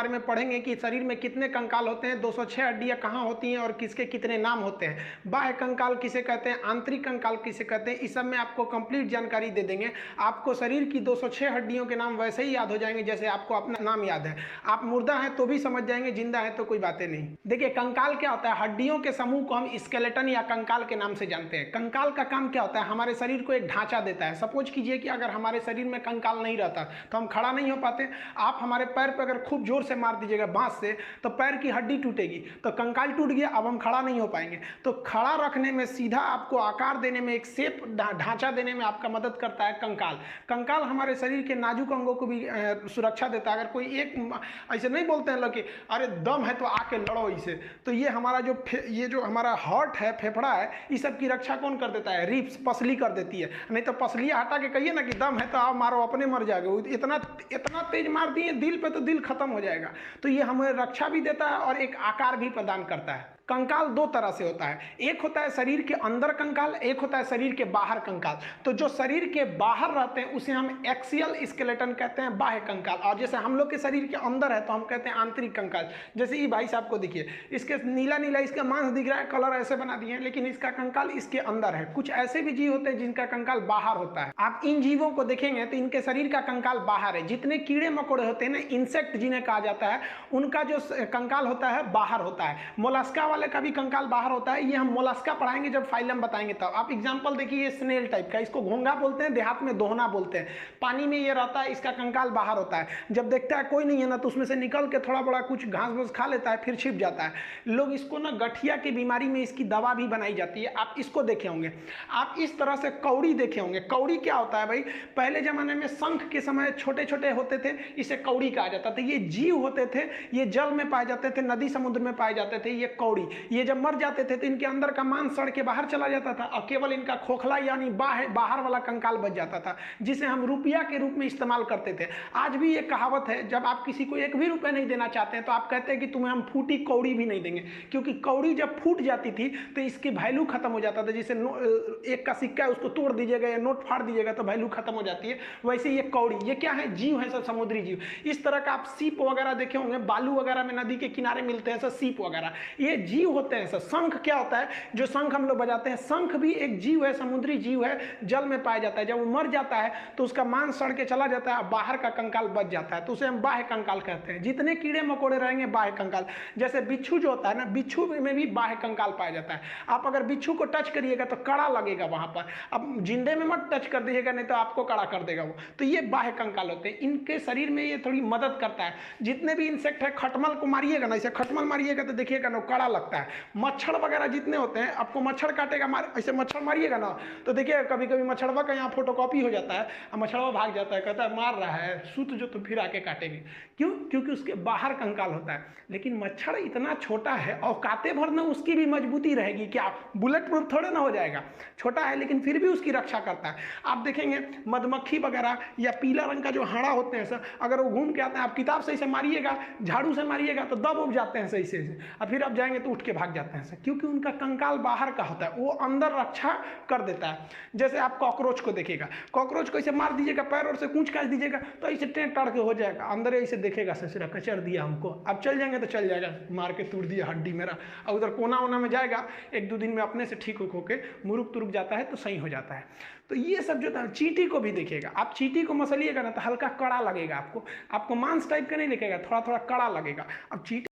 बारे में पढ़ेंगे कि शरीर में कितने कंकाल होते हैं, 206 हड्डियां कहाँ होती हैं और किसके कितने नाम होते हैं, बाह्य कंकाल किसे कहते हैं, आंतरिक कंकाल किसे कहते हैं, इस सब में आपको कंप्लीट जानकारी दे देंगे। आपको शरीर की 206 हड्डियों के नाम वैसे ही याद हो जाएंगे जैसे आपको अपना नाम याद है। आप मुर्दा हैं तो भी समझ जाएंगे, जिंदा है तो कोई बातें नहीं। देखिए कंकाल क्या होता है, हड्डियों के समूह को हम स्केलेटन या कंकाल के नाम से जानते हैं। कंकाल का काम क्या होता है, हमारे शरीर को एक ढांचा देता है। सपोज कीजिए कि अगर हमारे शरीर में कंकाल नहीं रहता तो हम खड़ा नहीं हो पाते। आप हमारे पैर पर अगर खूब जोर से मार दीजिएगा बांस से तो पैर की हड्डी टूटेगी, तो कंकाल टूट गया, अब हम खड़ा नहीं हो पाएंगे। तो खड़ा रखने में, सीधा आपको आकार देने में, एक शेप ढांचा देने में आपका मदद करता है कंकाल। कंकाल हमारे शरीर के नाजुक अंगों को भी सुरक्षा देता है। अगर कोई एक ऐसे नहीं बोलते हैं लोग कि अरे दम है तो आके लड़ो इसे, तो ये हमारा जो हमारा हार्ट है, फेफड़ा है, इस सब की रक्षा कौन कर देता है, रिब्स, पसली कर देती है। नहीं तो पसलियाँ हटा के कहिए ना कि दम है तो आप मारो, अपने मर जाएगा। इतना तेज मार दिए दिल पे तो दिल खत्म हो जाएगा। तो ये हमें रक्षा भी देता है और एक आकार भी प्रदान करता है। कंकाल दो तरह से होता है, एक होता है शरीर के अंदर कंकाल, एक होता है शरीर के बाहर कंकाल। तो जो शरीर के बाहर रहते हैं उसे हम एक्सियल स्केलेटन कहते हैं, बाह्य कंकाल। और जैसे हम लोग के शरीर के अंदर है तो हम कहते हैं आंतरिक कंकाल। जैसे ये भाई साहब को देखिए, इसके नीला नीला इसका मांस दिख रहा है, कलर ऐसे बना दिए हैं, लेकिन इसका कंकाल इसके अंदर है। कुछ ऐसे भी जीव होते हैं जिनका कंकाल बाहर होता है। आप इन जीवों को देखेंगे तो इनके शरीर का कंकाल बाहर है। जितने कीड़े मकोड़े होते हैं ना, इंसेक्ट जिन्हें कहा जाता है, उनका जो कंकाल होता है बाहर होता है। मोलस्का वाले का भी कंकाल बाहर होता है। ये हम मोलस्का पढ़ाएंगे जब फाइलम बताएंगे तब। आप एग्जांपल देखिए, ये स्नेल टाइप का, इसको घोंगा बोलते हैं, देहात में दोहना बोलते हैं। पानी में ये रहता है, इसका कंकाल बाहर होता है। जब देखता है कोई नहीं है ना तो उसमें से निकल के थोड़ा बड़ा कुछ घास फूस खा लेता है, फिर छिप जाता है। लोग इसको ना गठिया की बीमारी में इसकी दवा भी बनाई जाती है, आप इसको देखे होंगे। आप इस तरह से कौड़ी देखे होंगे। कौड़ी क्या होता है भाई, पहले जमाने में शंख के समय छोटे छोटे होते थे, इसे कौड़ी कहा जाता था। ये जीव होते थे, ये जल में पाए जाते थे, नदी समुद्र में पाए जाते थे। ये कौड़ी, ये जब मर जाते थे तो इनके अंदर का मांस सड़ के बाहर चला जाता था और केवल इनका खोखला यानी बाहर वाला कंकाल बच जाता था, जिसे हम रुपया के रूप में इस्तेमाल करते थे। आज भी ये कहावत है, जब आप किसी को एक भी रुपया नहीं देना चाहते हैं तो आप कहते हैं कि तुम्हें हम फूटी कौड़ी भी नहीं देंगे, क्योंकि कौड़ी जब फूट जाती थी तो इसकी वैल्यू खत्म हो जाता था। जैसे एक का सिक्का है, उसको तोड़ दीजिएगा या नोट फाड़ दीजिएगा तो वैल्यू खत्म हो जाती है, वैसे ये कौड़ी, ये क्या है, जीव है, सब समुद्री जीव। इस तरह का आप सीप वगैरह देखे होंगे, बालू वगैरह में नदी के किनारे मिलते हैं, सब सीप वगैरह, ये जीव होते हैं। सब शंख क्या होता है, जो शंख हम लोग बजाते हैं, शंख भी एक जीव है, समुद्री जीव है, जल में पाया जाता है। जब वो मर जाता है तो उसका मांस सड़ के चला जाता है, बाहर का कंकाल बच जाता है, तो उसे हम बाह्य कंकाल कहते हैं। जितने कीड़े मकोड़े रहेंगे बाह्य कंकाल। जैसे बिच्छू जो होता है ना, बिच्छू में भी बाह्य कंकाल पाया जाता है। आप अगर बिच्छू को टच करिएगा तो कड़ा लगेगा वहां पर, अब जिंदे में मत टच कर दीजिएगा नहीं तो आपको कड़ा कर देगा वो। तो ये बाह्य कंकाल होते हैं, इनके शरीर में ये थोड़ी मदद करता है। जितने भी इंसेक्ट है, खटमल को मारिएगा ना, इसे खटमल मारिएगा तो देखिएगा ना कड़ा लगता है। मच्छर वगैरह जितने होते हैं, आपको मच्छर काटेगा, ऐसे मच्छर मारिएगा ना तो देखिए कभी कभी मच्छरवा का यहाँ फोटोकॉपी हो जाता है और मच्छरवा भाग जाता है, कहता है मार रहा है, सूत जो तो फिर आके काटेंगे। क्यों? क्योंकि उसके बाहर कंकाल होता है। लेकिन मच्छर इतना छोटा है, औकाते भर ना उसकी भी मजबूती रहेगी, क्या बुलेट प्रूफ थोड़े ना हो जाएगा, छोटा है लेकिन फिर भी उसकी रक्षा करता है। आप देखेंगे मधुमक्खी वगैरह या पीला रंग का जो हाड़ा होते हैं सर, अगर वो घूम के आते हैं, आप किताब से इसे मारिएगा, झाड़ू से मारिएगा तो दब उब जाते हैं सही से, और फिर आप जाएंगे तो उठ के भाग जाते हैं सर, क्योंकि उनका कंकाल बाहर का होता है, वो अंदर रक्षा कर देता है। जैसे आप कॉकरोच को देखिएगा, कॉकरोच को ऐसे मार दीजिएगा, पैर और से कूच काट दीजिएगा तो ऐसे टें टड़ के हो जाएगा, अंदर ऐसे देखेगा ससुरा कचर दिया हमको, अब चल जाएंगे तो चल जाएगा, मार के तोड़ दिया हड्डी मेरा, और उधर कोना वोना में जाएगा, एक दो दिन में अपने से ठीक होके मुरुक तुरुक जाता है तो सही हो जाता है। तो ये सब जो था, चींटी को भी देखिएगा, आप चींटी को मसलिएगा ना तो हल्का कड़ा लगेगा, आपको मांस टाइप का नहीं दिखेगा, थोड़ा थोड़ा कड़ा लगेगा। अब चींटी